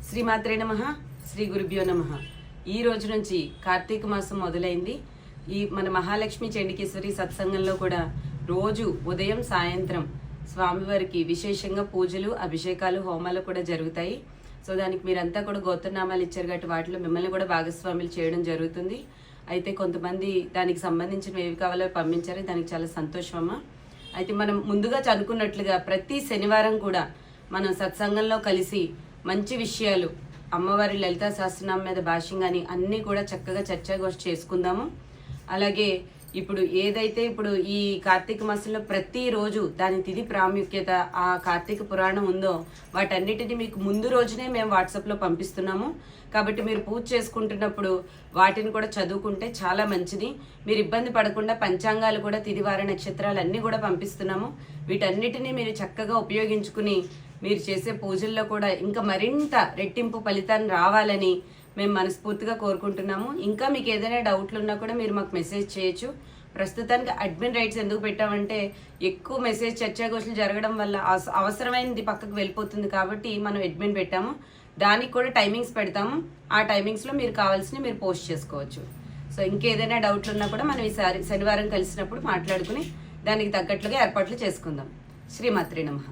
శ్రీమాత్రే నమః. శ్రీ గురుభ్యో నమః. ఈ రోజు నుంచి కార్తీక మాసం మొదలైంది. ఈ మన మహాలక్ష్మి చండికేశ్వరి సత్సంగంలో కూడా రోజు ఉదయం సాయంత్రం స్వామివారికి విశేషంగా పూజలు, అభిషేకాలు, హోమాలు కూడా జరుగుతాయి. సో దానికి మీరంతా కూడా గోత్రనామాలు ఇచ్చారు కాబట్టి వాటిలో మిమ్మల్ని కూడా భాగస్వాములు చేయడం జరుగుతుంది. అయితే కొంతమంది దానికి సంబంధించిన ఏవి కావాలో పంపించారు. దానికి చాలా సంతోషం అమ్మ. అయితే మనం ముందుగా చదువుకున్నట్లుగా ప్రతి శనివారం కూడా మనం సత్సంగంలో కలిసి మంచి విషయాలు, అమ్మవారి లలితా సహస్రనామం మీద భాష్యం కానీ అన్నీ కూడా చక్కగా చర్చాగోష్ఠి చేసుకుందాము. అలాగే ఇప్పుడు ఇప్పుడు ఈ కార్తీక మాసంలో ప్రతిరోజు దాని తిథి ప్రాముఖ్యత, ఆ కార్తీక పురాణం ఉందో వాటన్నిటిని మీకు ముందు రోజునే మేము వాట్సాప్లో పంపిస్తున్నాము. కాబట్టి మీరు పూజ చేసుకుంటున్నప్పుడు వాటిని కూడా చదువుకుంటే చాలా మంచిది. మీరు ఇబ్బంది పడకుండా పంచాంగాలు కూడా, తిథివార నక్షత్రాలు అన్నీ కూడా పంపిస్తున్నాము. వీటన్నిటినీ మీరు చక్కగా ఉపయోగించుకుని మీరు చేసే పూజల్లో కూడా ఇంకా మరింత రెట్టింపు ఫలితాన్ని రావాలని మేము మనస్ఫూర్తిగా కోరుకుంటున్నాము. ఇంకా మీకు ఏదైనా డౌట్లు ఉన్నా కూడా మీరు మాకు మెసేజ్ చేయొచ్చు. ప్రస్తుతానికి అడ్మిన్ రైట్స్ ఎందుకు పెట్టామంటే ఎక్కువ మెసేజ్ చర్చాగోష్ఠులు జరగడం వల్ల అవసరమైనది పక్కకు వెళ్ళిపోతుంది కాబట్టి మనం అడ్మిన్ పెట్టాము. దానికి కూడా టైమింగ్స్ పెడతాము. ఆ టైమింగ్స్లో మీరు కావాల్సినవి మీరు పోస్ట్ చేసుకోవచ్చు. సో ఇంకేదైనా డౌట్లు ఉన్నా కూడా మనం ఈసారి శనివారం కలిసినప్పుడు మాట్లాడుకుని దానికి తగ్గట్లుగా ఏర్పాట్లు చేసుకుందాం. శ్రీమాత్రే నమః.